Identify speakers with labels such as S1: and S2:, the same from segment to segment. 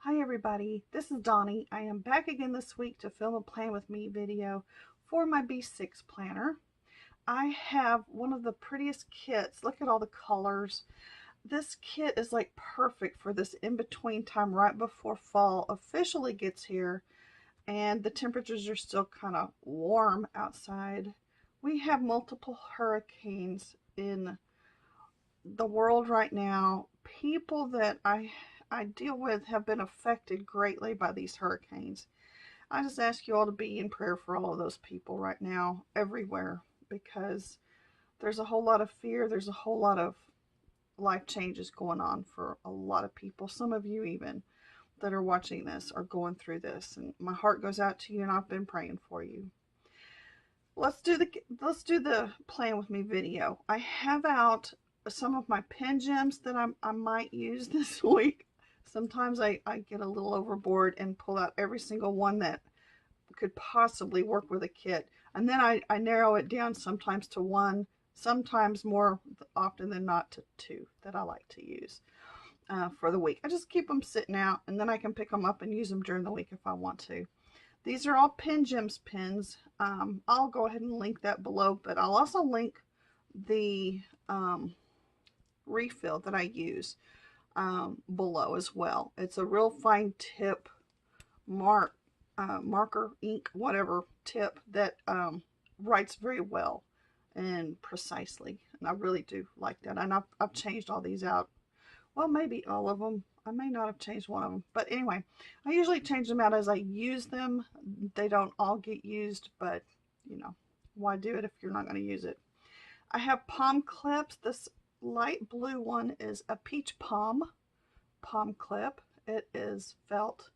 S1: Hi everybody, this is Donnie. I am back again this week to film a Plan With Me video for my B6 planner. I have one of the prettiest kits. Look at all the colors. This kit is like perfect for this in-between time right before fall officially gets here and the temperatures are still kind of warm outside. We have multiple hurricanes in the world right now. People that I deal with have been affected greatly by these hurricanes. I just ask you all to be in prayer for all of those people right now, everywhere, because there's a whole lot of fear. There's a whole lot of life changes going on for a lot of people. Some of you even that are watching this are going through this, and my heart goes out to you, and I've been praying for you. Let's do the Plan With Me video. I have out some of my pen gems that I might use this week. Sometimes I get a little overboard and pull out every single one that could possibly work with a kit. And then I narrow it down sometimes to one, sometimes more often than not to two that I like to use for the week. I just keep them sitting out and then I can pick them up and use them during the week if I want to. These are all Pen Gems pens. I'll go ahead and link that below, but I'll also link the refill that I use below as well. It's a real fine tip marker, ink, whatever tip that writes very well and precisely. And I really do like that. And I've changed all these out. Well, maybe all of them. I may not have changed one of them. But anyway, I usually change them out as I use them. They don't all get used, but you know, why do it if you're not going to use it? I have Pom Clips. This light blue one is a peach pom clip. It is felted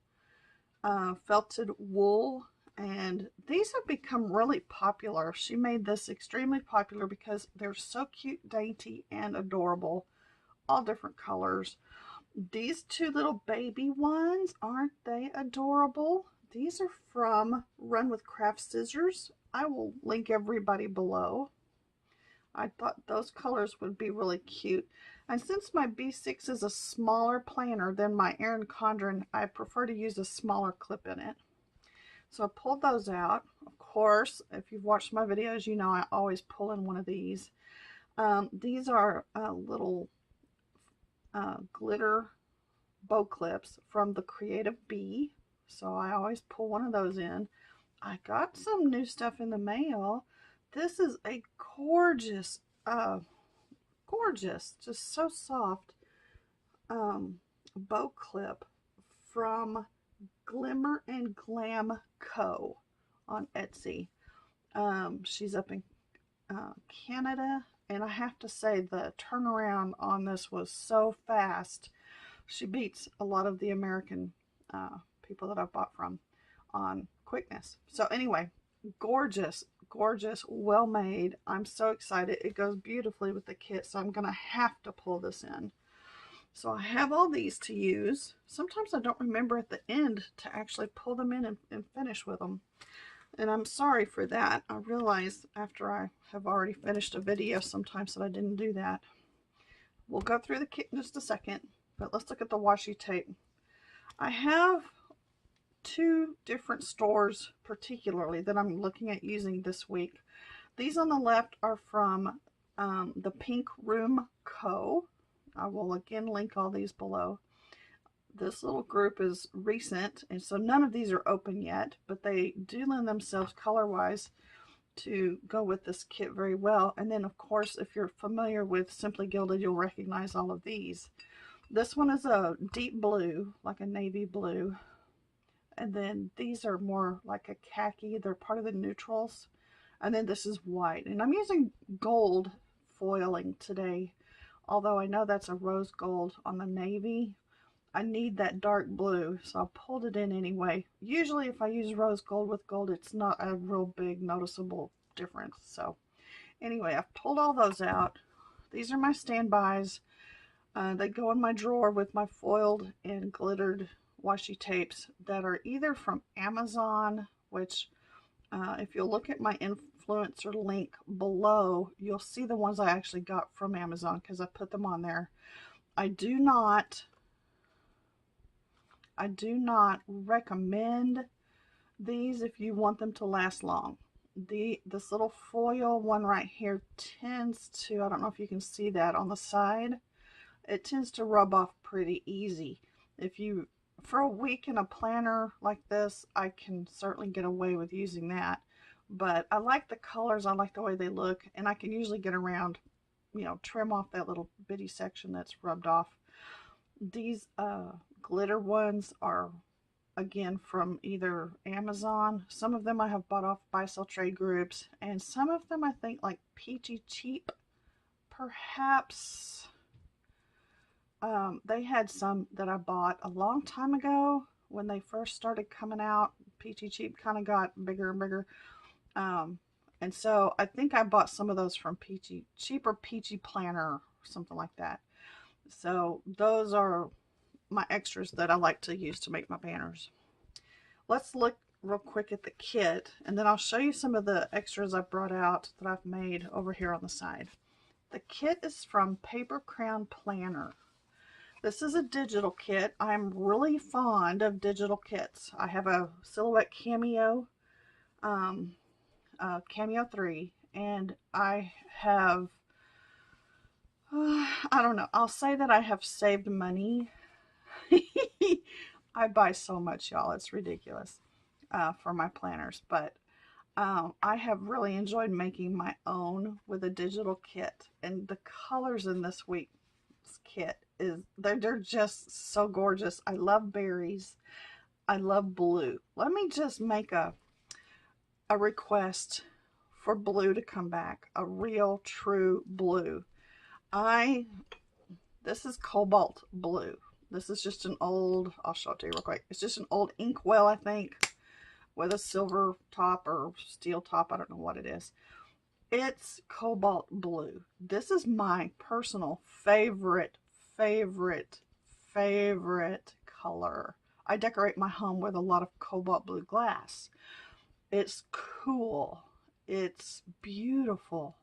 S1: wool, and these have become really popular. She made this extremely popular because they're so cute, dainty, and adorable. All different colors. These two little baby ones, aren't they adorable? These are from Run With Craft Scissors. I will link everybody below. I thought those colors would be really cute. And since my B6 is a smaller planner than my Erin Condren, I prefer to use a smaller clip in it. So I pulled those out. Of course, if you've watched my videos, you know I always pull in one of these. These are little glitter bow clips from the Creative Bee. So I always pull one of those in. I got some new stuff in the mail. This is a gorgeous, just so soft bow clip from Glimmer and Glam Co. on Etsy. She's up in Canada, and I have to say the turnaround on this was so fast. She beats a lot of the American people that I've bought from on quickness. So anyway, gorgeous, well made. I'm so excited. It goes beautifully with the kit, so I'm gonna have to pull this in. So I have all these to use. Sometimes I don't remember at the end to actually pull them in and finish with them, and I'm sorry for that. I realize after I have already finished a video sometimes that I didn't do that. We'll go through the kit in just a second, but let's look at the washi tape. I have two different stores particularly that I'm looking at using this week. These on the left are from the Pink Room Co. I will again link all these below. This little group is recent, and so none of these are open yet, but they do lend themselves color-wise to go with this kit very well. And then, of course, if you're familiar with Simply Gilded, you'll recognize all of these. This one is a deep blue, like a navy blue. And then these are more like a khaki. They're part of the neutrals. And then this is white. And I'm using gold foiling today, although I know that's a rose gold on the navy. I need that dark blue, so I pulled it in anyway. Usually if I use rose gold with gold, it's not a real big noticeable difference. So anyway, I've pulled all those out. These are my standbys. They go in my drawer with my foiled and glittered washi tapes that are either from Amazon, which if you'll look at my influencer link below, you'll see the ones I actually got from Amazon because I put them on there. I do not I do not recommend these if you want them to last long. This little foil one right here tends to, I don't know if you can see that on the side, it tends to rub off pretty easy. If you, for a week in a planner like this, I can certainly get away with using that. But I like the colors, I like the way they look, and I can usually get around, you know, trim off that little bitty section that's rubbed off. These glitter ones are, again, from either Amazon. Some of them I have bought off buy sell trade groups, and some of them I think like Peachy Cheap, perhaps. They had some that I bought a long time ago when they first started coming out. Peachy Cheap kind of got bigger and bigger. And so I think I bought some of those from Peachy Cheap or Peachy Planner or something like that. So those are my extras that I like to use to make my banners. Let's look real quick at the kit, and then I'll show you some of the extras I brought out that I've made over here on the side. The kit is from Paper Crown Planner. This is a digital kit. I'm really fond of digital kits. I have a Silhouette Cameo, Cameo 3, and I have, I don't know, I'll say that I have saved money. I buy so much, y'all, it's ridiculous, for my planners, but I have really enjoyed making my own with a digital kit, and the colors in this week's kit they're just so gorgeous. I love berries. I love blue. Let me just make a request for blue to come back, a real true blue. This is cobalt blue. This is just an old, I'll show it to you real quick. It's just an old inkwell, I think, with a silver top or steel top. I don't know what it is. It's cobalt blue. This is my personal favorite color. I decorate my home with a lot of cobalt blue glass. It's cool. It's beautiful.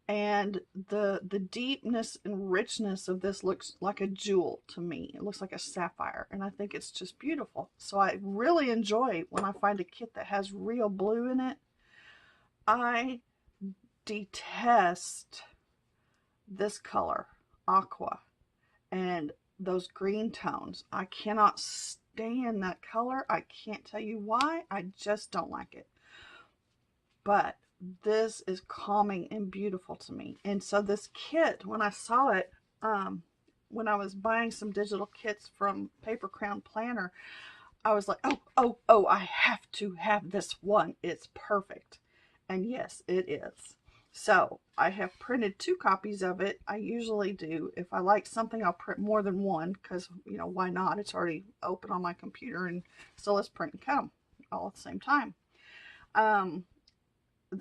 S1: And the deepness and richness of this looks like a jewel to me. It looks like a sapphire, and I think it's just beautiful. So I really enjoy when I find a kit that has real blue in it. I detest this color, aqua, and those green tones. I cannot stand that color. I can't tell you why. I just don't like it. But this is calming and beautiful to me. And so this kit, when I saw it, when I was buying some digital kits from Paper Crown Planner, I was like, oh, I have to have this one. It's perfect. And yes, it is. So I have printed 2 copies of it. I usually do. If I like something, I'll print more than one because, you know, why not? It's already open on my computer, and so let's print and cut them all at the same time.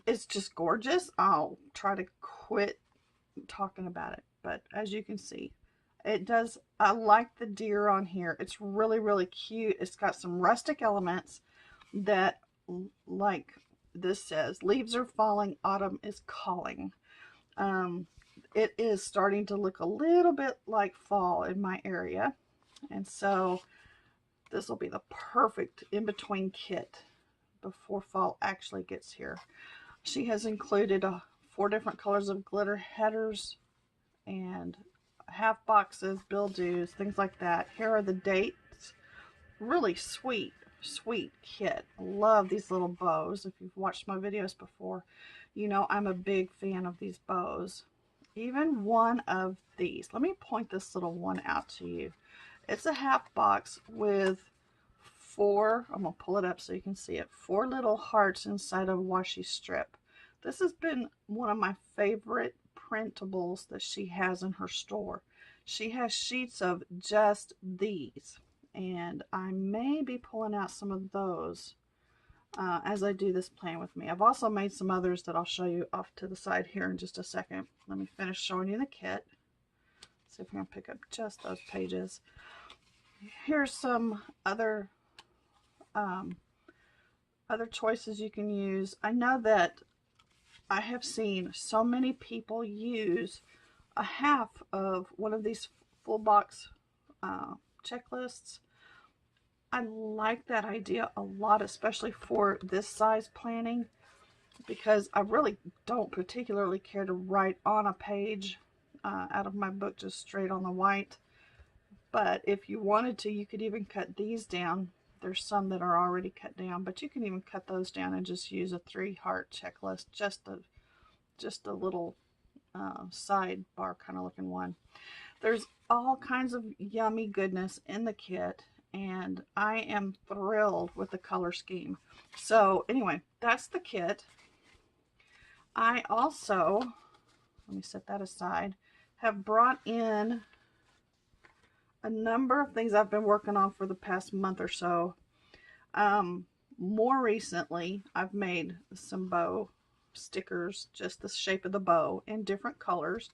S1: It's just gorgeous. I'll try to quit talking about it, but as you can see, it does. I like the deer on here. It's really, really cute. It's got some rustic elements that, like this says, leaves are falling, autumn is calling. It is starting to look a little bit like fall in my area, and so this will be the perfect in-between kit before fall actually gets here. She has included 4 different colors of glitter headers and half boxes, bill dues, things like that. Here are the dates. Really sweet kit. I love these little bows. If you've watched my videos before, you know I'm a big fan of these bows. Even one of these. Let me point this little one out to you. It's a half box with 4, I'm going to pull it up so you can see it, 4 little hearts inside of washi strip. This has been one of my favorite printables that she has in her store. She has sheets of just these, and I may be pulling out some of those as I do this plan with me. I've also made some others that I'll show you off to the side here in just a second. Let me finish showing you the kit. See if I can pick up just those pages. Here's some other choices you can use. I know that I have seen so many people use a half of one of these full box checklists. I like that idea a lot, especially for this size planning, because I really don't particularly care to write on a page out of my book just straight on the white. But if you wanted to, you could even cut these down. There's some that are already cut down, but you can even cut those down and just use a 3-heart checklist, just a little sidebar kind of looking one. There's all kinds of yummy goodness in the kit, and I am thrilled with the color scheme. So anyway, that's the kit. I also, let me set that aside, have brought in a number of things I've been working on for the past month or so. More recently, I've made some bow stickers, just the shape of the bow in different colors.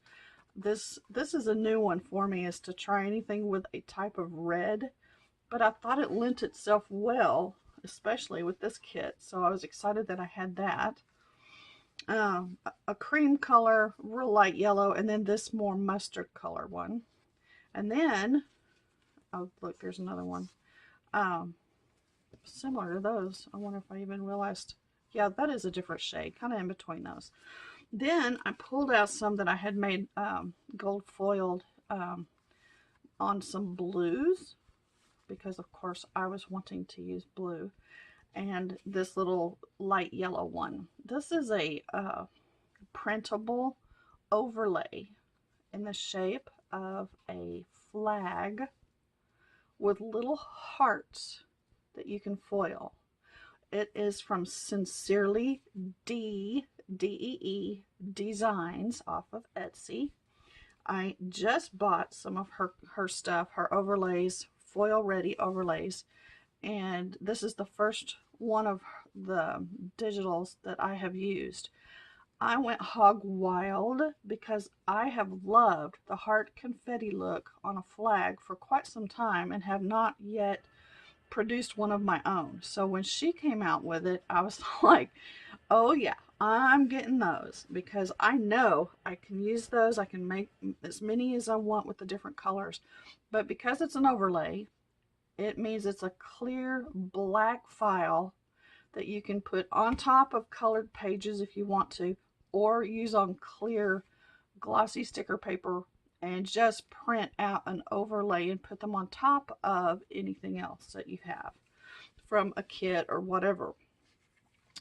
S1: This is a new one for me, is to try anything with a type of red, but I thought it lent itself well, especially with this kit, so I was excited that I had that. A cream color, real light yellow, and then this more mustard color one. And then, oh look, there's another one. Similar to those. I wonder if I even realized, yeah, that is a different shade, kind of in between those. Then I pulled out some that I had made gold foiled on some blues, because of course I was wanting to use blue, and this little light yellow one. This is a printable overlay in the shape of a flag with little hearts that you can foil. It is from Sincerely Dee, D-E-E, Designs off of Etsy. I just bought some of her stuff, her overlays, foil ready overlays, and this is the first one of the digitals that I have used. I went hog wild because I have loved the heart confetti look on a flag for quite some time and have not yet produced one of my own. So when she came out with it, I was like, oh yeah, I'm getting those, because I know I can use those. I can make as many as I want with the different colors, but because it's an overlay, it means it's a clear black file that you can put on top of colored pages if you want to, or use on clear glossy sticker paper and just print out an overlay and put them on top of anything else that you have from a kit or whatever.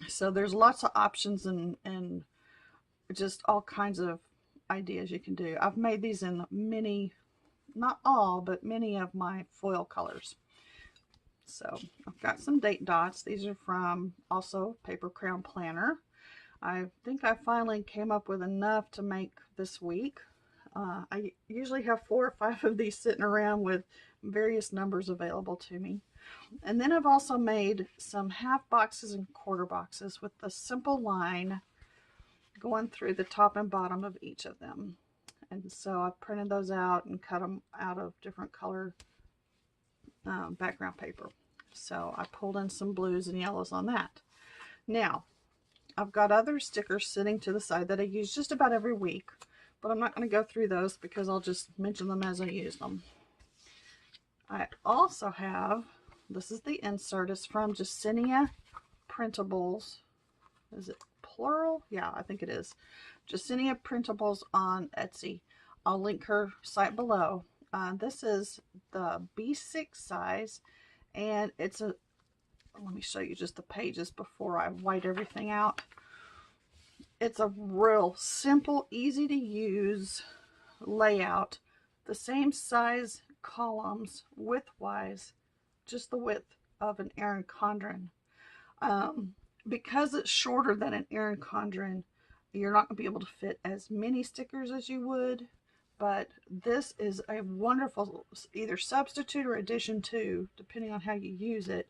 S1: So there's lots of options and just all kinds of ideas you can do. I've made these in many, not all, but many of my foil colors. So I've got some date dots. These are from also Paper Crown Planner. I think I finally came up with enough to make this week. I usually have 4 or 5 of these sitting around with various numbers available to me. And then I've also made some half boxes and quarter boxes with the simple line going through the top and bottom of each of them. And so I printed those out and cut them out of different color background paper. So I pulled in some blues and yellows on that. Now, I've got other stickers sitting to the side that I use just about every week, but I'm not going to go through those because I'll just mention them as I use them. I also have, this is the insert, it's from Jesenia Printables. Is it plural? Yeah, I think it is. Jesenia Printables on Etsy. I'll link her site below. This is the B6 size, and it's a, let me show you just the pages before I white everything out. It's a real simple, easy to use layout. The same size columns width-wise, just the width of an Erin Condren. Because it's shorter than an Erin Condren, you're not going to be able to fit as many stickers as you would, but this is a wonderful either substitute or addition to, depending on how you use it,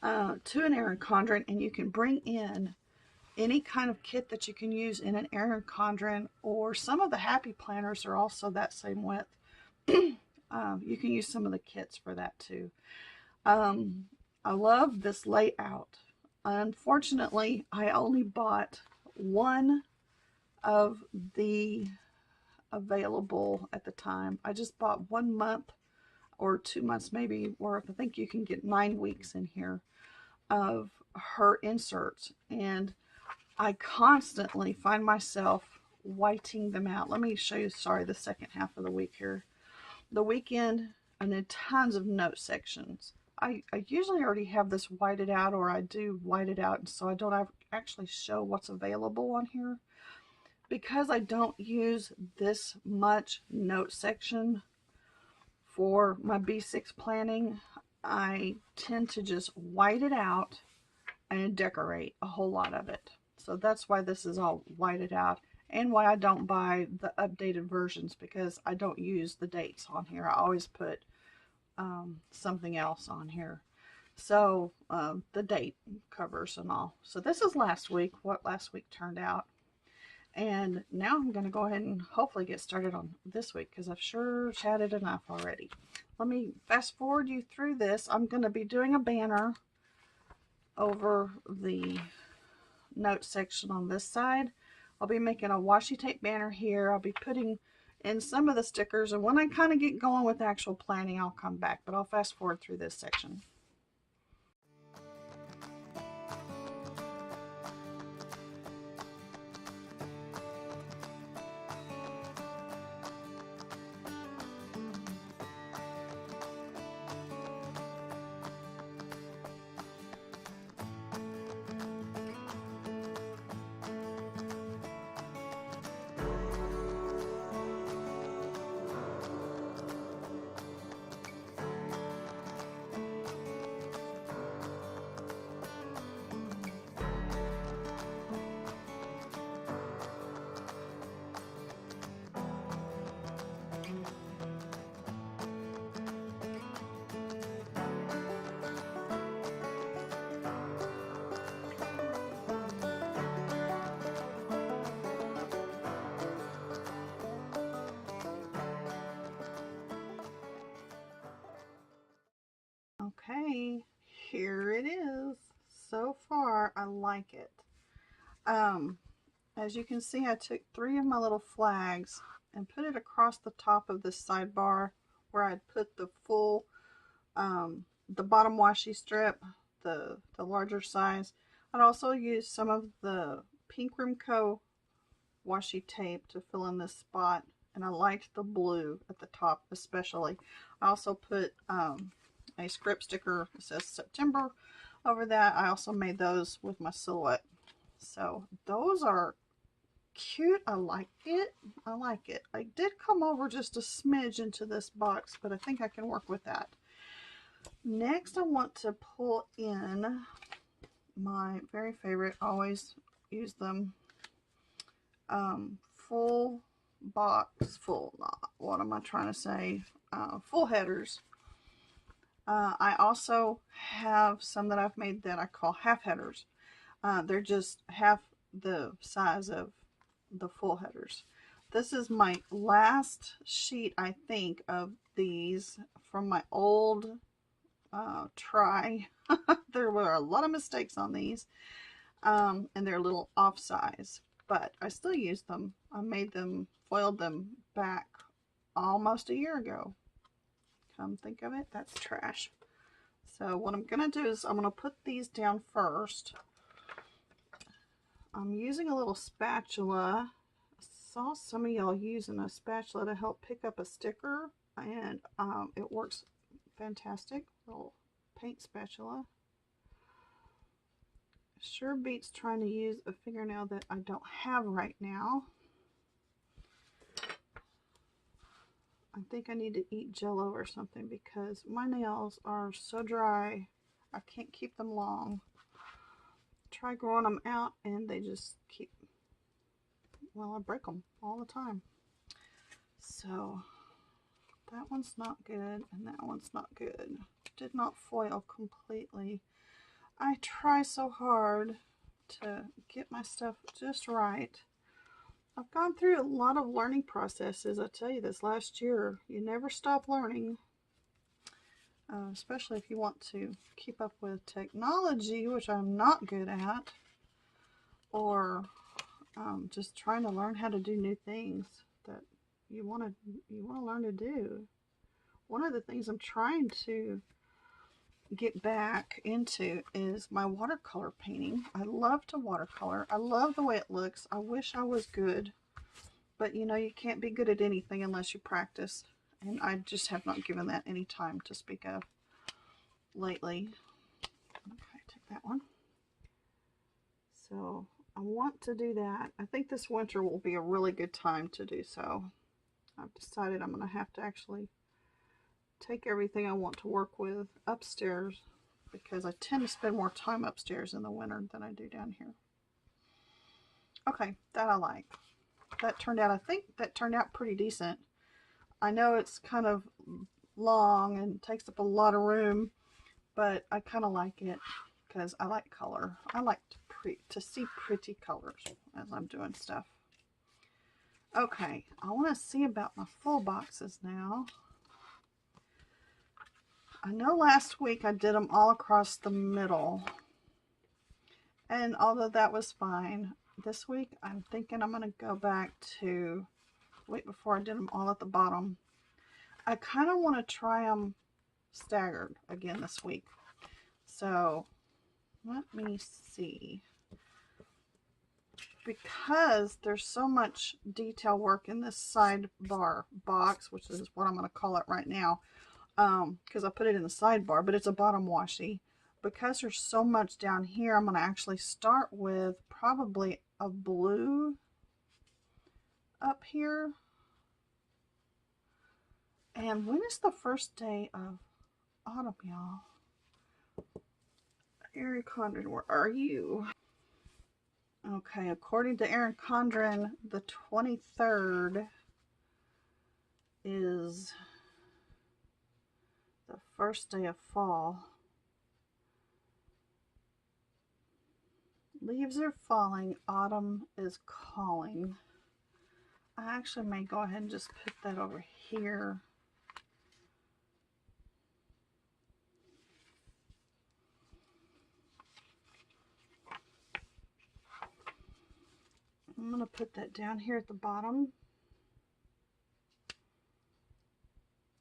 S1: to an Erin Condren, and you can bring in any kind of kit that you can use in an Erin Condren, or some of the Happy Planners are also that same width. You can use some of the kits for that too. I love this layout. Unfortunately, I only bought one of the available at the time. I just bought 1 month or 2 months maybe worth. I think you can get 9 weeks in here of her inserts, and I constantly find myself whiting them out. Let me show you, sorry, the second half of the week here. The weekend, and then tons of note sections. I usually already have this whited out, or I do white it out, so I don't actually show what's available on here. Because I don't use this much note section for my B6 planning, I tend to just white it out and decorate a whole lot of it. So that's why this is all whited out, and why I don't buy the updated versions, because I don't use the dates on here. I always put something else on here. So the date covers and all. So this is last week, what last week turned out. And now I'm going to go ahead and hopefully get started on this week, because I've sure chatted enough already. Let me fast forward you through this. I'm going to be doing a banner over the note section on this side. I'll be making a washi tape banner here. I'll be putting in some of the stickers, and when I kind of get going with actual planning, I'll come back, but I'll fast forward through this section. Okay, here it is. So far, I like it. As you can see, I took 3 of my little flags and put it across the top of this sidebar where I'd put the full, the bottom washi strip, the larger size. I'd also used some of the Pink Room Co. washi tape to fill in this spot, and I liked the blue at the top especially. I also put a script sticker that says September over that. I also made those with my silhouette. So those are cute. I like it. I like it. I did come over just a smidge into this box, but I think I can work with that. Next, I want to pull in my very favorite, always use them, full box, full, what am I trying to say? Full headers. I also have some that I've made that I call half headers. They're just half the size of the full headers. This is my last sheet, I think, of these from my old try. There were a lot of mistakes on these, and they're a little off size, but I still use them. I made them, foiled them back almost a year ago. Come think of it, that's trash. So what I'm going to do is I'm going to put these down first. I'm using a little spatula. I saw some of y'all using a spatula to help pick up a sticker, and it works fantastic. Little paint spatula. Sure beats trying to use a fingernail that I don't have right now. I think I need to eat Jell-O or something, because my nails are so dry. I can't keep them long. Try growing them out and they just keep, well, I break them all the time. So that one's not good and that one's not good. Did not foil completely. I try so hard to get my stuff just right. I've gone through a lot of learning processes. I tell you, this last year, you never stop learning, especially if you want to keep up with technology, which I'm not good at, or just trying to learn how to do new things that you want to learn to do, one of the things I'm trying to get back into is my watercolor painting. I love to watercolor. I love the way it looks. I wish I was good, but you know, you can't be good at anything unless you practice. And I just have not given that any time to speak of lately. Okay, take that one. So I want to do that. I think this winter will be a really good time to do so. I've decided I'm going to have to actually take everything I want to work with upstairs, because I tend to spend more time upstairs in the winter than I do down here. Okay, that I like. That turned out, I think that turned out pretty decent. I know it's kind of long and takes up a lot of room, but I kind of like it because I like color. I like to see pretty colors as I'm doing stuff. Okay, I want to see about my full boxes now. I know last week I did them all across the middle, and although that was fine, this week I'm thinking I'm going to go back to, wait, before I did them all at the bottom. I kind of want to try them staggered again this week. So let me see. Because there's so much detail work in this sidebar box, which is what I'm going to call it right now, because I put it in the sidebar, but it's a bottom washi. Because there's so much down here, I'm going to actually start with probably a blue up here. And when is the first day of autumn, y'all? Erin Condren, where are you? Okay, according to Erin Condren, the 23rd is the first day of fall. Leaves are falling, autumn is calling. I actually may go ahead and just put that over here. I'm going to put that down here at the bottom.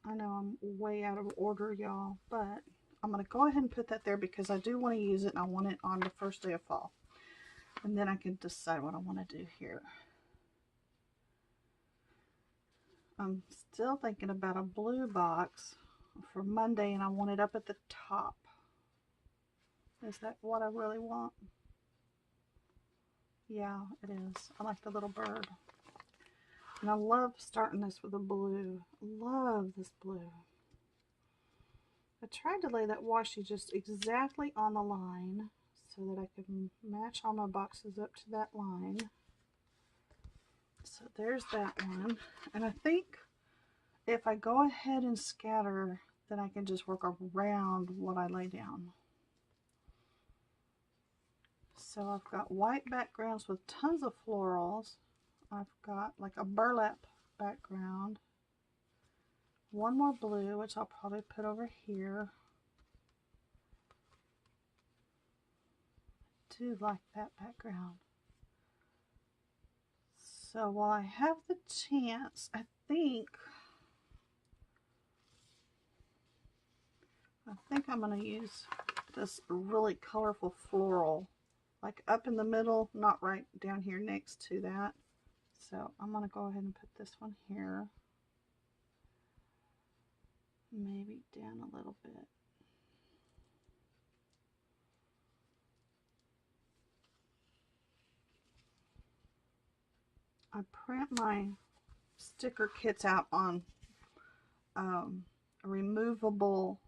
S1: I know I'm way out of order, y'all, but I'm going to go ahead and put that there because I do want to use it and I want it on the first day of fall. And then I can decide what I want to do here. I'm still thinking about a blue box for Monday, and I want it up at the top. Is that what I really want? Yeah, it is. I like the little bird. And I love starting this with a blue. Love this blue. I tried to lay that washi just exactly on the line so that I could match all my boxes up to that line. So there's that one. And I think if I go ahead and scatter, then I can just work around what I lay down. So I've got white backgrounds with tons of florals. I've got like a burlap background. One more blue, which I'll probably put over here. I do like that background. So while I have the chance, I think I'm going to use this really colorful floral, like up in the middle, not right down here next to that. So I'm going to go ahead and put this one here. Maybe down a little bit. I print my sticker kits out on removable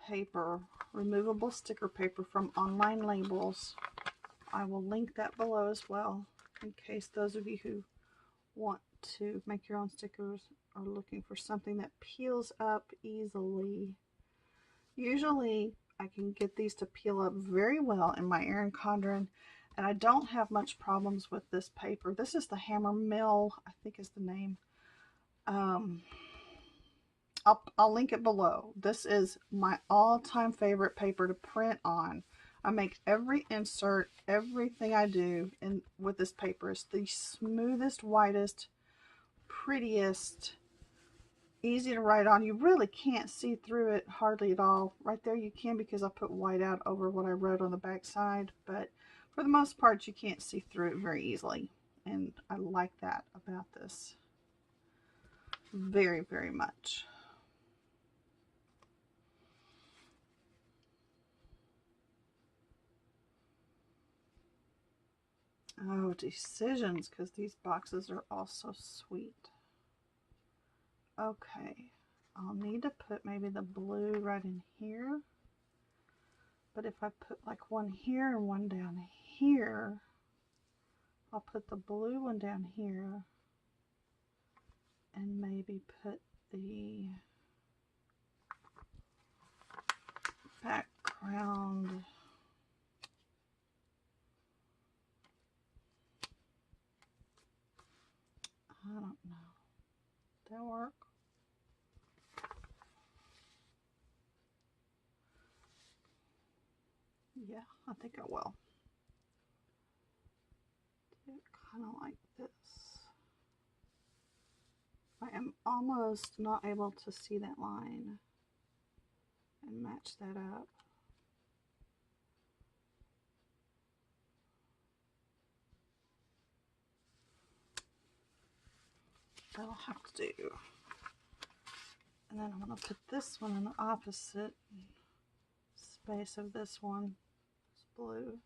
S1: paper, removable sticker paper from Online Labels. I will link that below as well, in case those of you who want to make your own stickers are looking for something that peels up easily. Usually I can get these to peel up very well in my Erin Condren, and I don't have much problems with this paper. This is the Hammermill, I think is the name. I'll link it below. This is my all-time favorite paper to print on. I make every insert, everything I do with this paper. It's the smoothest, whitest, prettiest easy to write on. You really can't see through it hardly at all. Right there you can, because I put white out over what I wrote on the back side, but for the most part you can't see through it very easily, and I like that about this very, very much. Oh, decisions, because these boxes are all so sweet. Okay, I'll need to put maybe the blue right in here. But if I put like one here and one down here, I'll put the blue one down here and maybe put the background. I don't know. That work? Yeah, I think I will. Do it kind of like this. I am almost not able to see that line and match that up. That'll have to do. And then I'm going to put this one in the opposite space of this one. It's blue.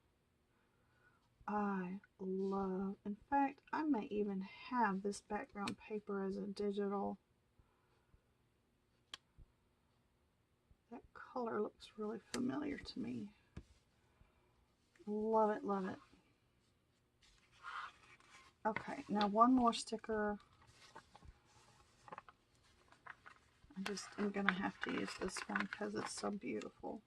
S1: I love, in fact, I may even have this background paper as a digital. That color looks really familiar to me. Love it, love it. Okay, now one more sticker. I'm gonna have to use this one because it's so beautiful.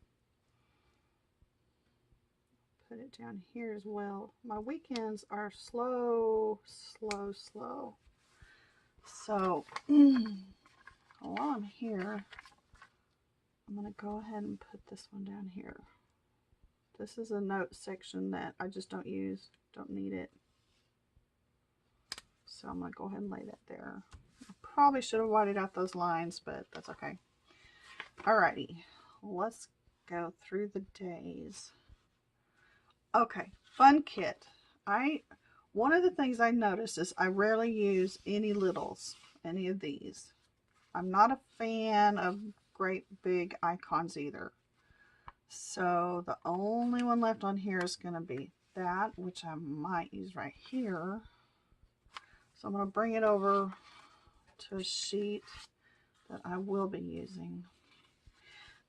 S1: Put it down here as well. My weekends are slow. So while I'm here, I'm gonna go ahead and put this one down here. This is a note section that I just don't use, don't need it. So I'm gonna go ahead and lay that there. I probably should have whited out those lines, but that's okay. Alrighty, let's go through the days. Okay, fun kit. One of the things I noticed is I rarely use any littles, any of these. I'm not a fan of great big icons either. So the only one left on here is going to be that, which I might use right here. So I'm going to bring it over to a sheet that I will be using.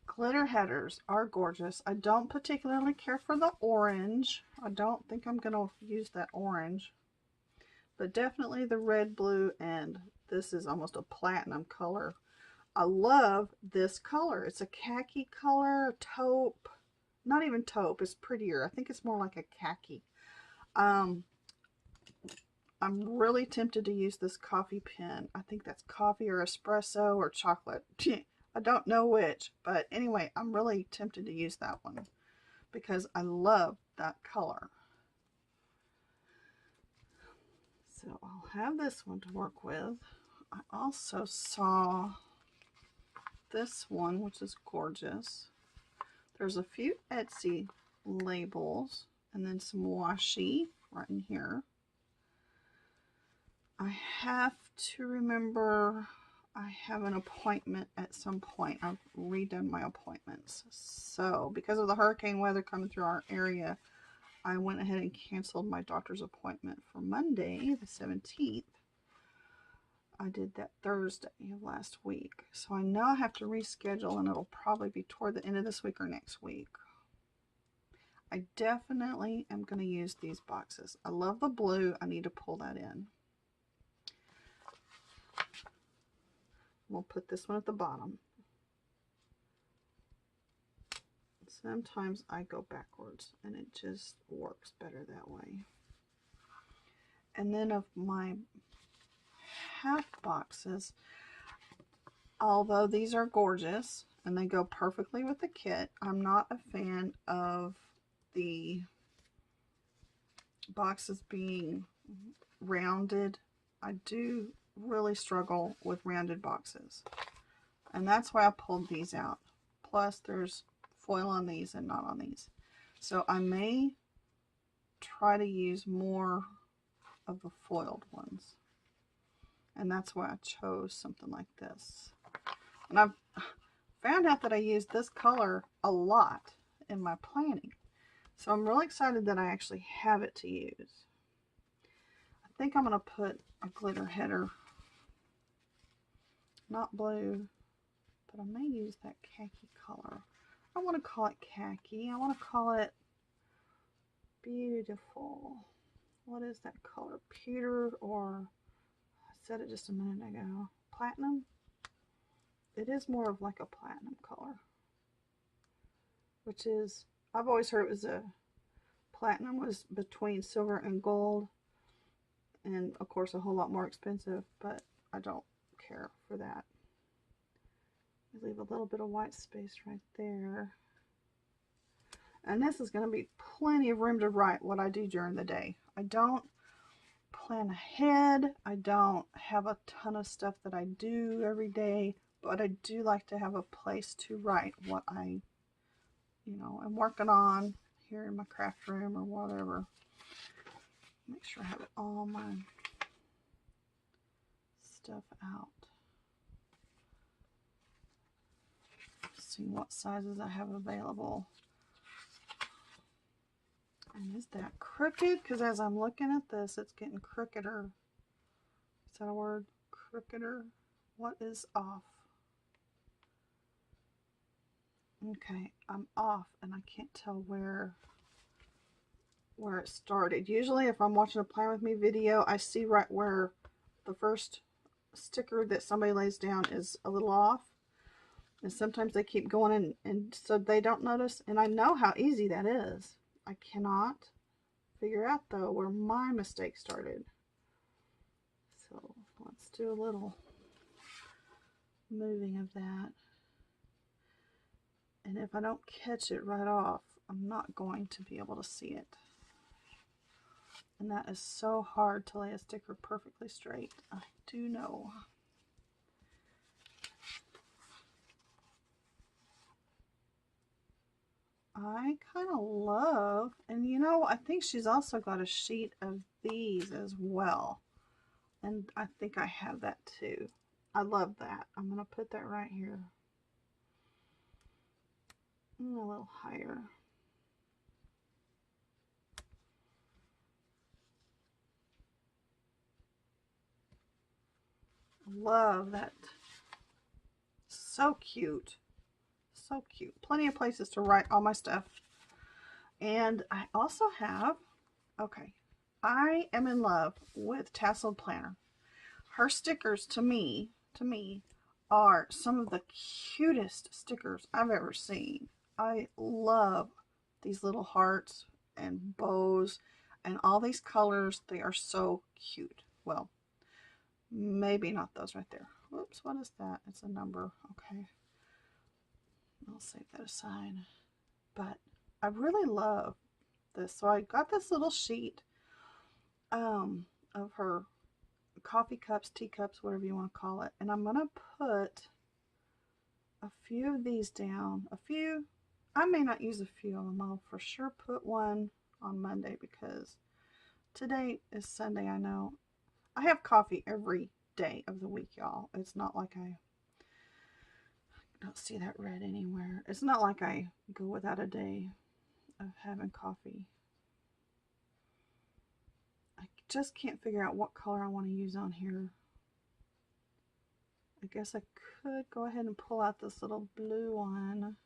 S1: Glitter headers are gorgeous. I don't particularly care for the orange. I don't think I'm going to use that orange. But definitely the red, blue, and this is almost a platinum color. I love this color. It's a khaki color, taupe. Not even taupe, it's prettier. I think it's more like a khaki. I'm really tempted to use this coffee pen. I think that's coffee or espresso or chocolate. I don't know which, but anyway, I'm really tempted to use that one because I love that color. So I'll have this one to work with. I also saw this one, which is gorgeous. There's a few Etsy labels and then some washi right in here. I have to remember I have an appointment at some point. I've redone my appointments. So because of the hurricane weather coming through our area, I went ahead and canceled my doctor's appointment for Monday, the 17th. I did that Thursday of last week. So I know I have to reschedule, and it'll probably be toward the end of this week or next week. I definitely am going to use these boxes. I love the blue. I need to pull that in. We'll put this one at the bottom. Sometimes I go backwards and it just works better that way. And then of my half boxes, although these are gorgeous and they go perfectly with the kit, I'm not a fan of the boxes being rounded. I do really struggle with rounded boxes. And that's why I pulled these out. Plus there's foil on these and not on these. So I may try to use more of the foiled ones. And that's why I chose something like this. And I've found out that I use this color a lot in my planning. So I'm really excited that I actually have it to use. I think I'm going to put a glitter header. Not blue, but I may use that khaki color. I want to call it khaki. I want to call it beautiful. What is that color? Pewter, or I said it just a minute ago. Platinum? It is more of like a platinum color. Which is, I've always heard it was a, platinum was between silver and gold. And of course a whole lot more expensive, but I don't care for that. I leave a little bit of white space right there. And this is going to be plenty of room to write what I do during the day. I don't plan ahead. I don't have a ton of stuff that I do every day, but I do like to have a place to write what I, am working on here in my craft room or whatever. Make sure I have all my stuff out. See what sizes I have available. And is that crooked? Because as I'm looking at this, it's getting crookeder. Is that a word? Crookeder? What is off? Okay, I'm off and I can't tell where it started. Usually if I'm watching a Plan With Me video, I see right where the first sticker that somebody lays down is a little off. And sometimes they keep going and so they don't notice. And I know how easy that is. I cannot figure out though where my mistake started. So let's do a little moving of that. And if I don't catch it right off, I'm not going to be able to see it. And that is so hard to lay a sticker perfectly straight. I do know. I kind of love, and I think she's also got a sheet of these as well. And I think I have that too. I love that. I'm going to put that right here. And a little higher. Love that. So cute. So cute. Plenty of places to write all my stuff. And I also have, okay, I am in love with Tasseled Planner. Her stickers to me are some of the cutest stickers I've ever seen. I love these little hearts and bows and all these colors. They are so cute. Well, maybe not those right there. Whoops, what is that? It's a number. Okay. I'll save that aside. But I really love this. So I got this little sheet of her coffee cups, teacups, whatever you want to call it. And I'm going to put a few of these down. A few. I may not use a few of them. I'll for sure put one on Monday because today is Sunday, I know. I have coffee every day of the week, y'all. It's not like I don't see that red anywhere. It's not like I go without a day of having coffee. I just can't figure out what color I want to use on here. I guess I could go ahead and pull out this little blue one.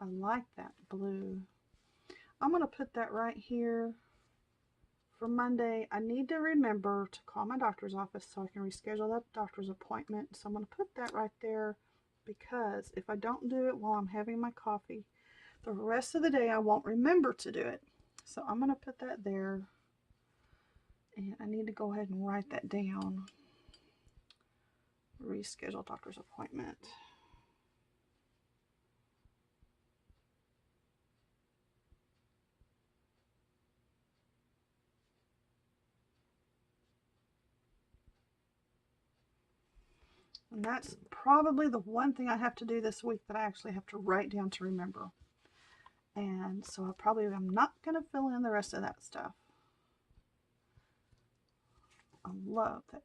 S1: I like that blue. I'm going to put that right here for Monday. I need to remember to call my doctor's office so I can reschedule that doctor's appointment. So I'm going to put that right there because if I don't do it while I'm having my coffee, the rest of the day I won't remember to do it. So I'm going to put that there. And I need to go ahead and write that down. Reschedule doctor's appointment. And that's probably the one thing I have to do this week that I actually have to write down to remember. And so I probably am not going to fill in the rest of that stuff. I love that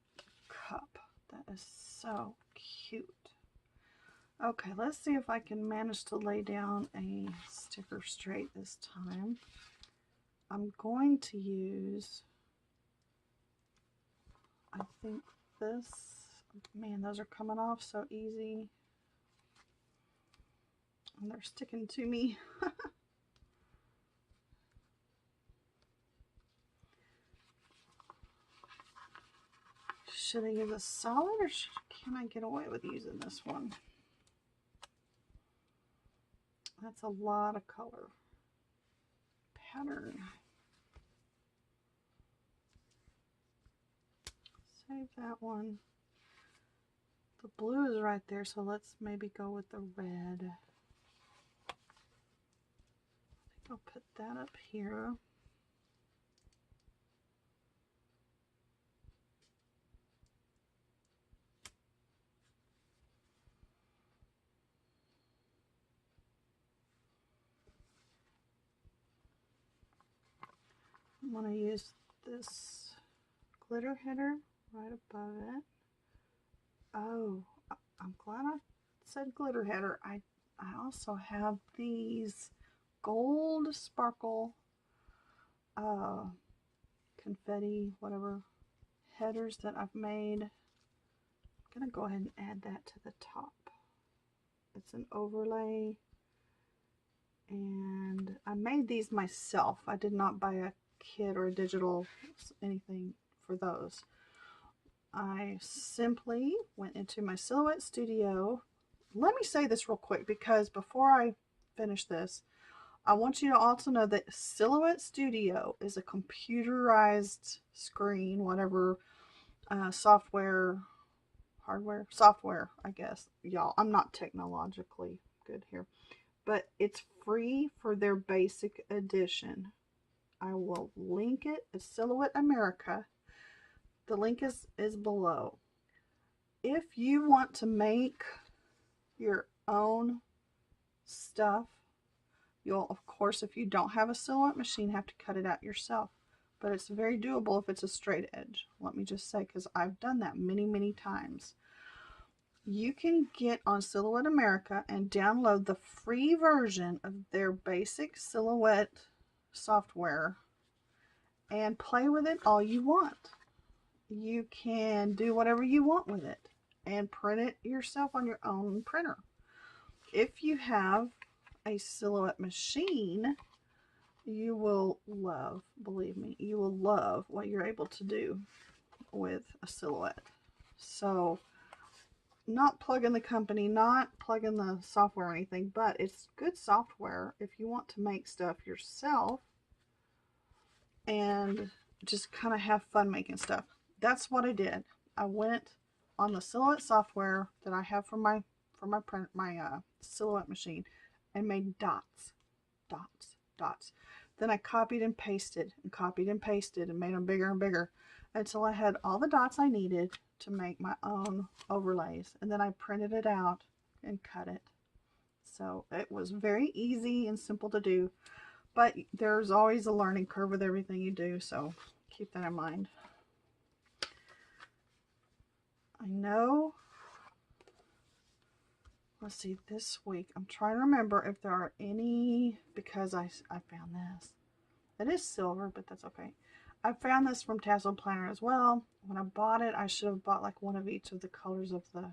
S1: cup. That is so cute. Okay, let's see if I can manage to lay down a sticker straight this time. I'm going to use, I think this, man, those are coming off so easy. And they're sticking to me. Should I use a solid or can I get away with using this one? That's a lot of color. Pattern. Save that one. The blue is right there, so let's maybe go with the red. I think I'll put that up here. I'm going to use this glitter header right above it. Oh, I'm glad I said glitter header. I also have these gold sparkle confetti, whatever, headers that I've made. I'm going to go ahead and add that to the top. It's an overlay. And I made these myself. I did not buy a kit or a digital anything for those. I simply went into my Silhouette Studio. Let me say this real quick because before I finish this, I want you to also know that Silhouette Studio is a computerized screen, whatever software, I guess. Y'all, I'm not technologically good here. But it's free for their basic edition. I will link it. It's Silhouette America. The link is below. If you want to make your own stuff, you'll, of course, if you don't have a Silhouette machine, have to cut it out yourself. But it's very doable if it's a straight edge. Let me just say, because I've done that many, many times. You can get on Silhouette America and download the free version of their basic Silhouette software and play with it all you want. You can do whatever you want with it and print it yourself on your own printer. If you have a Silhouette machine, you will love, believe me, you will love what you're able to do with a Silhouette. So, not plugging the company, not plugging the software or anything, but it's good software if you want to make stuff yourself and just kind of have fun making stuff. That's what I did. I went on the Silhouette software that I have for my Silhouette machine and made dots. Then I copied and pasted and made them bigger and bigger until I had all the dots I needed to make my own overlays, and then I printed it out and cut it. So it was very easy and simple to do, but there's always a learning curve with everything you do, so keep that in mind. I know, let's see, this week I'm trying to remember if there are any, because I found this. It is silver, but that's okay. I found this from Tasseled Planner as well. When I bought it, I should have bought like one of each of the colors of the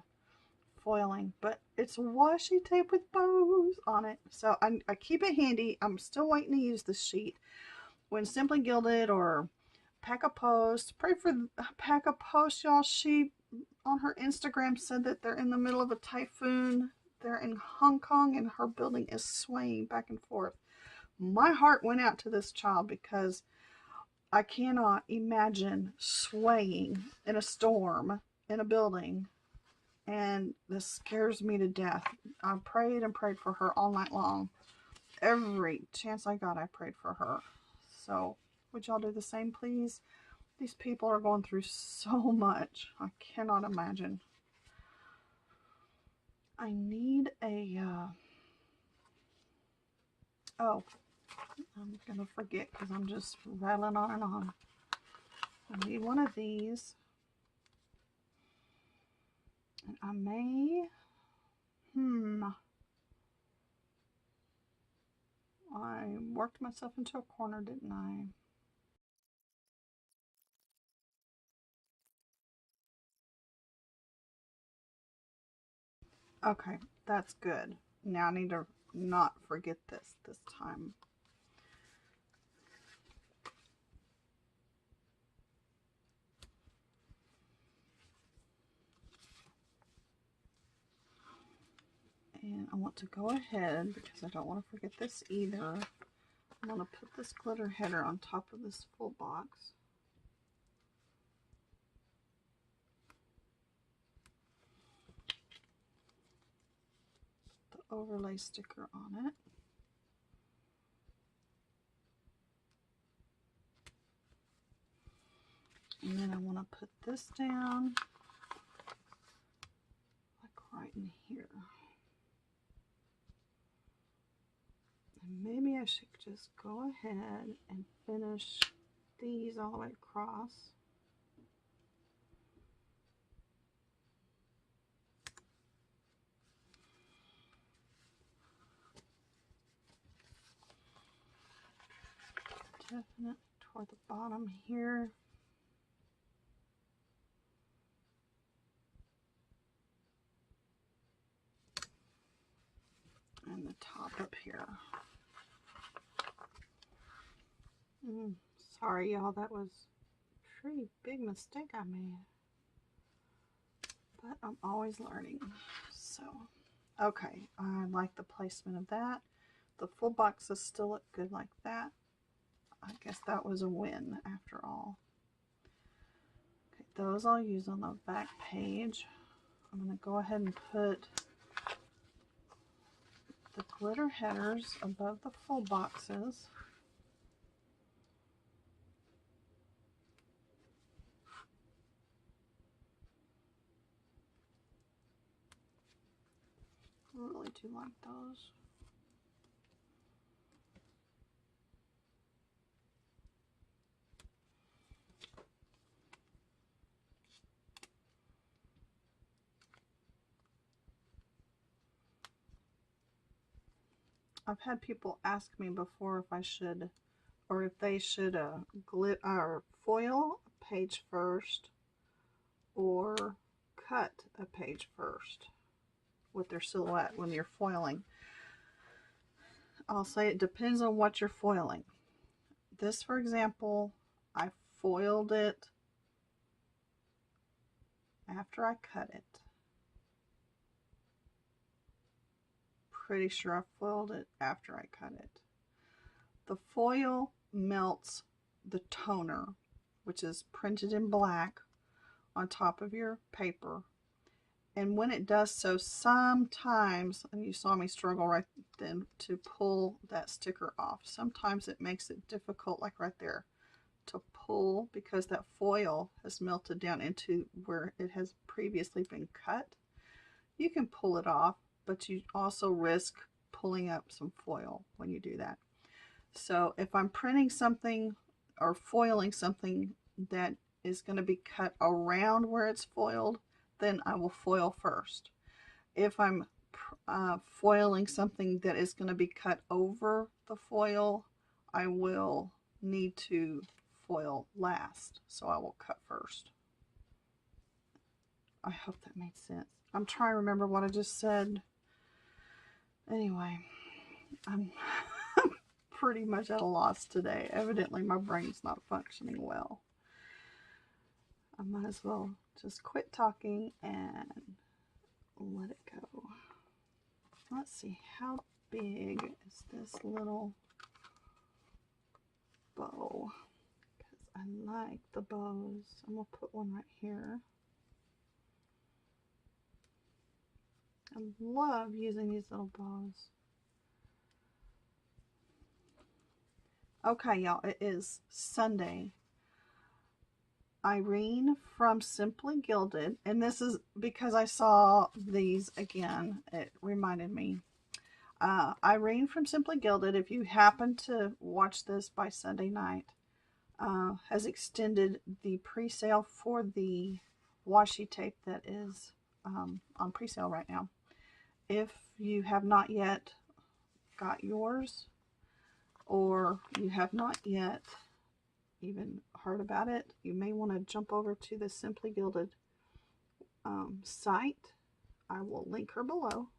S1: foiling, but it's washi tape with bows on it. So I keep it handy. I'm still waiting to use this sheet. When Simply Gilded or Pack a Post, pray for Pack a Post, y'all. She, on her Instagram, said that they're in the middle of a typhoon. They're in Hong Kong and her building is swaying back and forth. My heart went out to this child because I cannot imagine swaying in a storm in a building, and this scares me to death. I prayed and prayed for her all night long. Every chance I got, I prayed for her. So, would y'all do the same, please? These people are going through so much. I cannot imagine. I need a, oh, I'm gonna forget because I'm just rattling on and on. I need one of these. And I may, I worked myself into a corner, didn't I? Okay, that's good. Now I need to not forget this time. And I want to go ahead, because I don't want to forget this either, I'm going to put this glitter header on top of this full box. Put the overlay sticker on it. And then I want to put this down, like right in here. And maybe I should just go ahead and finish these all the way across. Definitely toward the bottom here. And the top up here. Sorry y'all, that was a pretty big mistake I made. But I'm always learning. So, okay, I like the placement of that. The full boxes still look good like that. I guess that was a win after all. Okay, those I'll use on the back page. I'm going to go ahead and put the glitter headers above the full boxes. I really do like those. I've had people ask me before if I should, or if they should foil a page first or cut a page first with their silhouette when you're foiling. I'll say it depends on what you're foiling. This, for example, I foiled it after I cut it. Pretty sure I foiled it after I cut it. The foil melts the toner, which is printed in black, on top of your paper. And when it does so, sometimes, and you saw me struggle right then to pull that sticker off, sometimes it makes it difficult, like right there, to pull because that foil has melted down into where it has previously been cut. You can pull it off, but you also risk pulling up some foil when you do that. So if I'm printing something or foiling something that is going to be cut around where it's foiled, then I will foil first. If I'm foiling something that is going to be cut over the foil, I will need to foil last, so I will cut first. I hope that made sense. I'm trying to remember what I just said. Anyway, I'm pretty much at a loss today. Evidently my brain's not functioning well. I might as well just quit talking and let it go. Let's see, how big is this little bow? Because I like the bows. I'm going to put one right here. I love using these little bows. Okay, y'all, it is Sunday. Irene from Simply Gilded, and this is because I saw these again. It reminded me. Irene from Simply Gilded, if you happen to watch this by Sunday night, has extended the pre-sale for the washi tape that is on pre-sale right now. If you have not yet got yours, or you have not yet even heard about it, you may want to jump over to the Simply Gilded site. I will link her below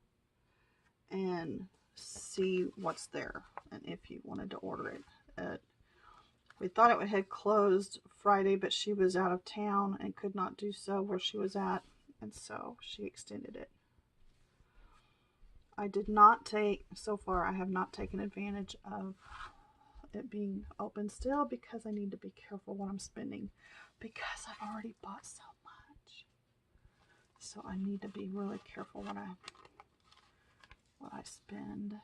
S1: and see what's there, and if you wanted to order it. We thought it had closed Friday, but she was out of town and could not do so where she was at, and so she extended it. I did not take, so far I have not taken advantage of it being open still, because I need to be careful what I'm spending, because I've already bought so much. So I need to be really careful what I spend.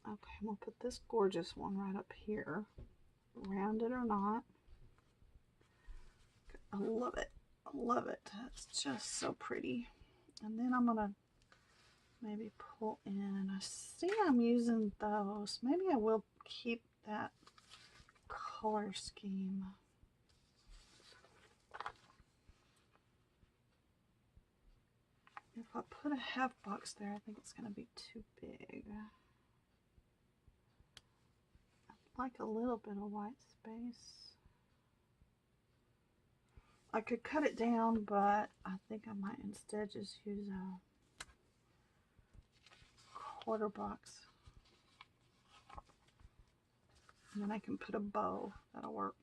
S1: Okay, I'm going to put this gorgeous one right up here, rounded or not. I love it. I love it. It's just so pretty. And then I'm going to maybe pull in. I see I'm using those. Maybe I will keep that color scheme. If I put a half box there, I think it's going to be too big. I'd like a little bit of white space. I could cut it down, but I think I might instead just use a quarter box. And then I can put a bow. That'll work.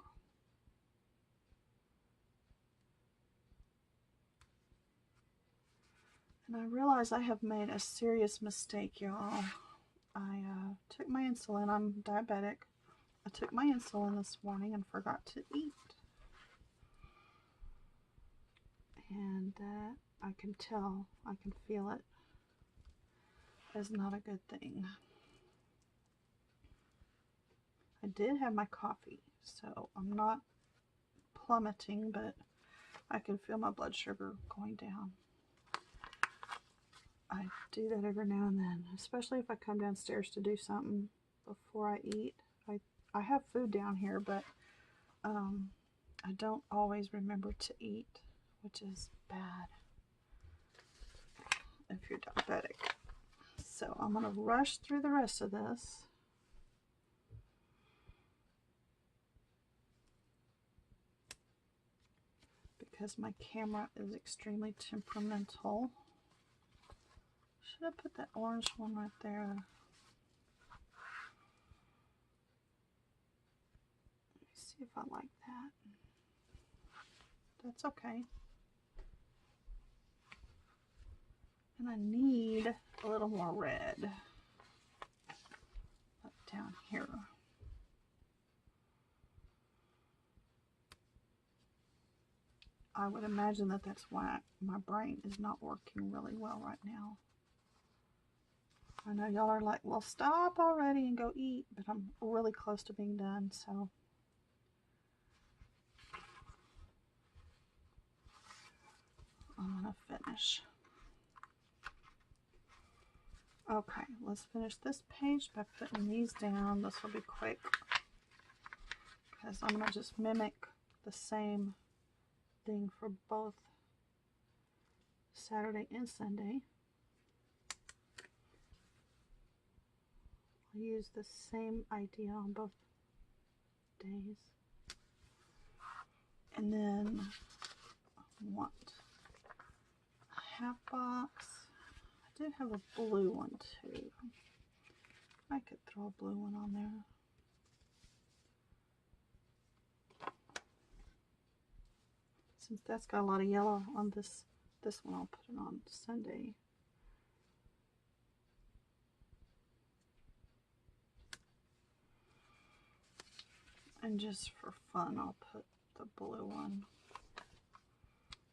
S1: And I realize I have made a serious mistake, y'all. I took my insulin. I'm diabetic. I took my insulin this morning and forgot to eat. And that, I can tell, I can feel it, is not a good thing. I did have my coffee, so I'm not plummeting, but I can feel my blood sugar going down. I do that every now and then, especially if I come downstairs to do something before I eat. I have food down here, but I don't always remember to eat, which is bad if you're diabetic. So I'm going to rush through the rest of this. Because my camera is extremely temperamental. Should I put that orange one right there? Let me see if I like that. That's okay. And I need a little more red up down here. I would imagine that that's why my brain is not working really well right now. I know y'all are like, well, stop already and go eat, but I'm really close to being done, so. I'm gonna finish. Okay, let's finish this page by putting these down. This will be quick, because I'm gonna just mimic the same thing for both Saturday and Sunday. I'll use the same idea on both days. And then I want a half box. I do have a blue one too. I could throw a blue one on there. Since that's got a lot of yellow on this one, I'll put it on Sunday. And just for fun, I'll put the blue one.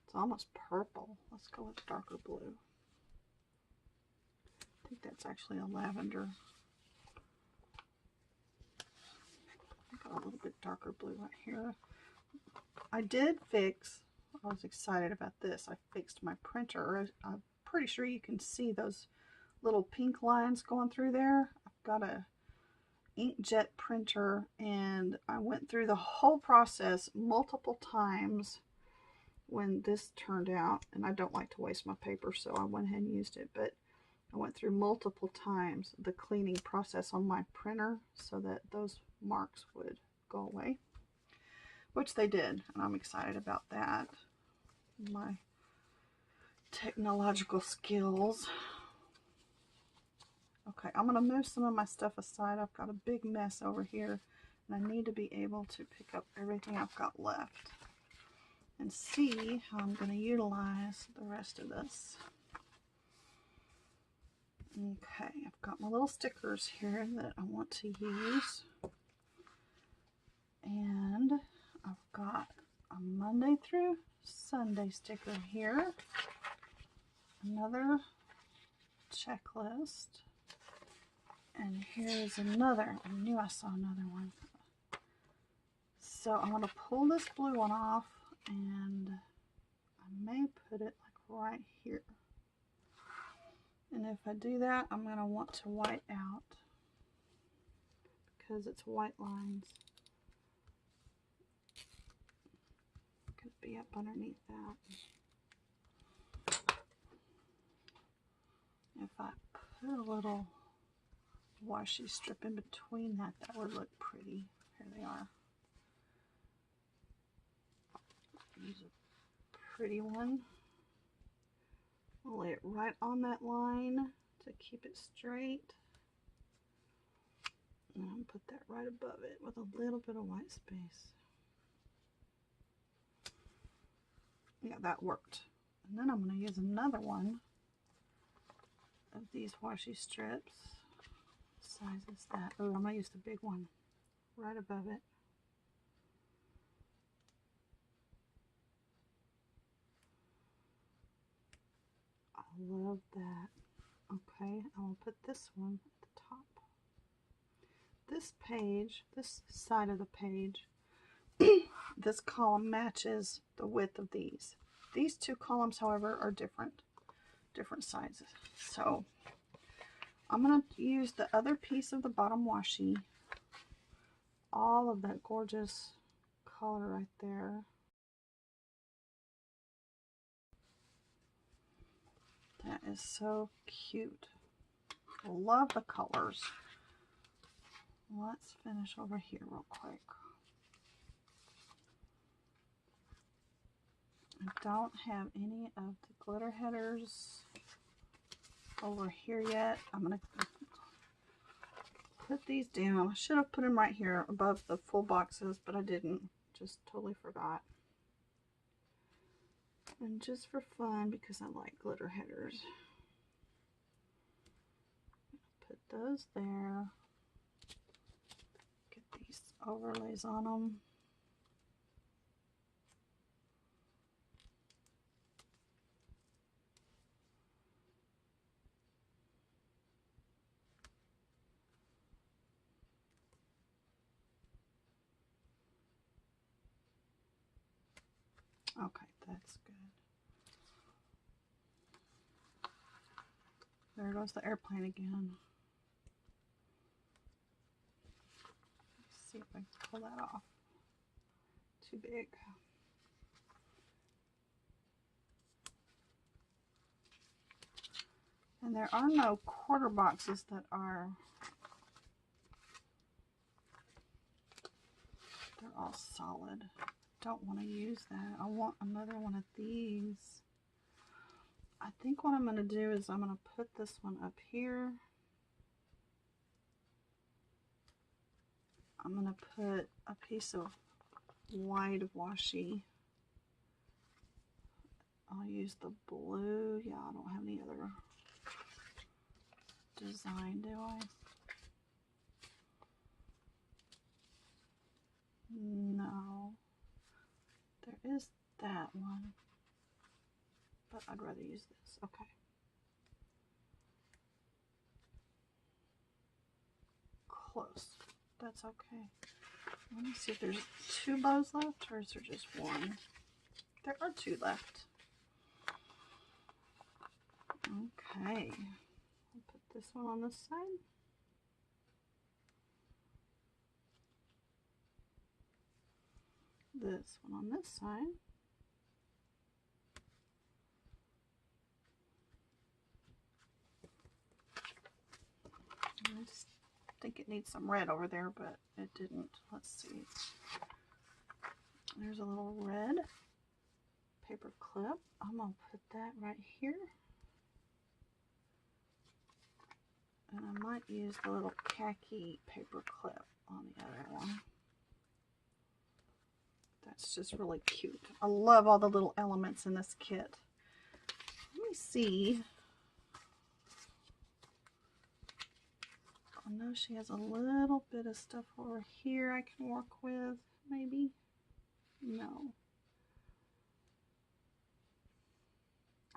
S1: It's almost purple. Let's go with darker blue. I think that's actually a lavender. I think a little bit darker blue right here. I did fix, I was excited about this, I fixed my printer. I'm pretty sure you can see those little pink lines going through there. I've got a inkjet printer, and I went through the whole process multiple times when this turned out, and I don't like to waste my paper, so I went ahead and used it, but I went through multiple times the cleaning process on my printer so that those marks would go away, which they did, and I'm excited about that. My technological skills. Okay, I'm going to move some of my stuff aside. I've got a big mess over here, and I need to be able to pick up everything I've got left and see how I'm going to utilize the rest of this. Okay, I've got my little stickers here that I want to use, and I've got a Monday through Sunday sticker here, another checklist, and here's another. I knew I saw another one. So I'm going to pull this blue one off, and I may put it like right here. And if I do that, I'm going to want to white out because it's white lines. Could be up underneath that. If I put a little washi strip in between that, that would look pretty. Here they are. Use a pretty one. I'll lay it right on that line to keep it straight. And I'll put that right above it with a little bit of white space. Yeah, that worked. And then I'm going to use another one of these washi strips. What size is that? Oh, I'm going to use the big one right above it. I love that. Okay, I'll put this one at the top. This page, this side of the page, this column matches the width of these. These two columns, however, are different sizes. So I'm going to use the other piece of the bottom washi, all of that gorgeous color right there. That is so cute. I love the colors. Let's finish over here real quick. I don't have any of the glitter headers over here yet. I'm going to put these down. I should have put them right here above the full boxes, but I didn't. Just totally forgot. And just for fun, because I like glitter headers, put those there. Get these overlays on them. Okay, that's good. There goes the airplane again. Let's see if I can pull that off. Too big. And there are no quarter boxes that are, they're all solid. Don't want to use that. I want another one of these. I think what I'm going to do is I'm going to put this one up here. I'm going to put a piece of white washi. I'll use the blue. Yeah, I don't have any other design, do I? No. There is that one, but I'd rather use this. Okay. Close. That's okay. Let me see if there's 2 bows left, or is there just 1? There are 2 left. Okay. I'll put this one on this side. This one on this side. I just think it needs some red over there, but it didn't. Let's see. There's a little red paper clip. I'm going to put that right here. And I might use the little khaki paper clip on the other one. That's just really cute. I love all the little elements in this kit. Let me see. I know she has a little bit of stuff over here I can work with, maybe. No.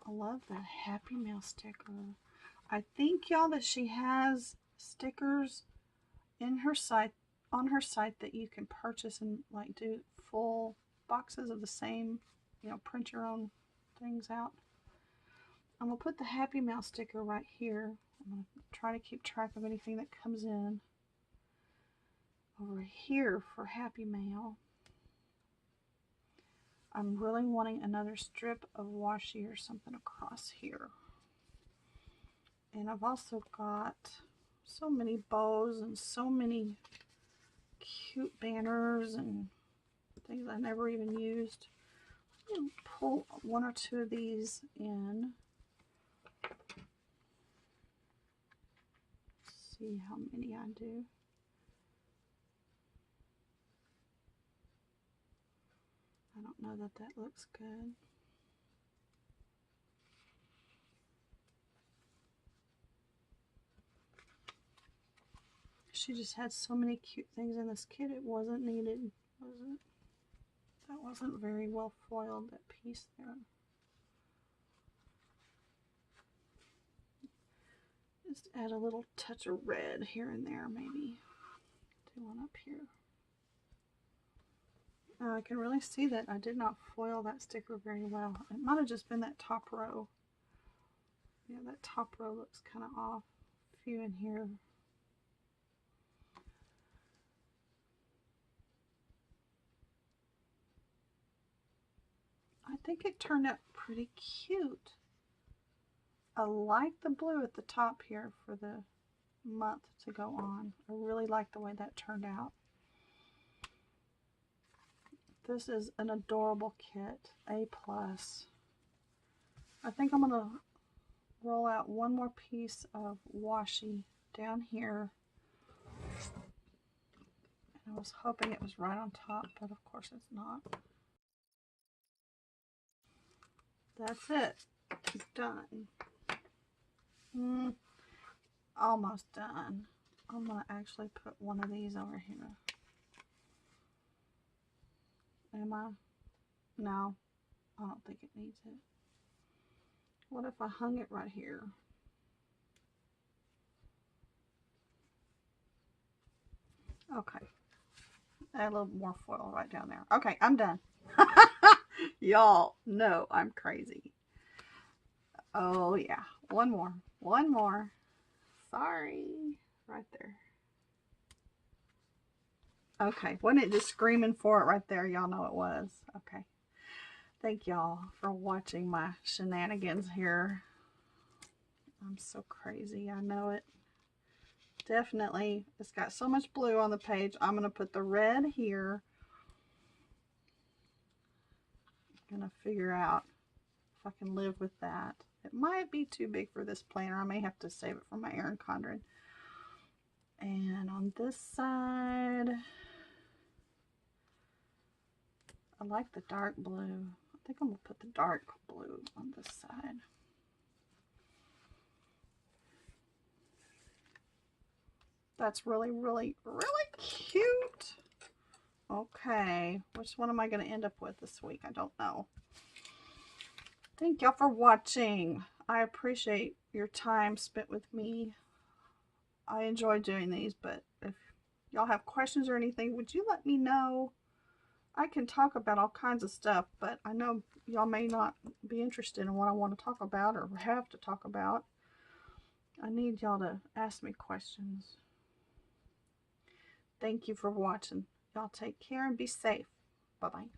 S1: I love that Happy Mail sticker. I think, y'all, that she has stickers in her site, on her site, that you can purchase and like do full boxes of the same, you know, print your own things out. I'm gonna put the Happy Mail sticker right here. I'm gonna try to keep track of anything that comes in over here for Happy Mail. I'm really wanting another strip of washi or something across here. And I've also got so many bows and so many cute banners and things I never even used. I'm going to pull 1 or 2 of these in. See how many I do. I don't know that that looks good. She just had so many cute things in this kit, it wasn't needed, was it? That wasn't very well foiled, that piece there. Just add a little touch of red here and there, maybe. Do one up here. I can really see that I did not foil that sticker very well. It might have just been that top row. Yeah, that top row looks kind of off. A few in here. I think it turned out pretty cute. I like the blue at the top here for the month to go on. I really like the way that turned out. This is an adorable kit, A+. I think I'm going to roll out 1 more piece of washi down here. And I was hoping it was right on top, but of course it's not. That's it. It's done. Almost done. I'm going to actually put 1 of these over here. Am I? No, I don't think it needs it. What if I hung it right here? Okay. Add a little more foil right down there. Okay, I'm done. Y'all know I'm crazy. Oh yeah, 1 more. 1 more. Sorry. Right there. Okay, wasn't it just screaming for it right there? Y'all know it was. Okay. Thank y'all for watching my shenanigans here. I'm so crazy. I know it. Definitely. It's got so much blue on the page. I'm going to put the red here. I'm going to figure out if I can live with that. It might be too big for this planner. I may have to save it for my Erin Condren. And on this side, I like the dark blue. I think I'm going to put the dark blue on this side. That's really, really, really cute. Okay, which one am I going to end up with this week? I don't know. Thank y'all for watching. I appreciate your time spent with me. I enjoy doing these, but if y'all have questions or anything, would you let me know? I can talk about all kinds of stuff, but I know y'all may not be interested in what I want to talk about or have to talk about. I need y'all to ask me questions. Thank you for watching. Y'all take care and be safe. Bye-bye.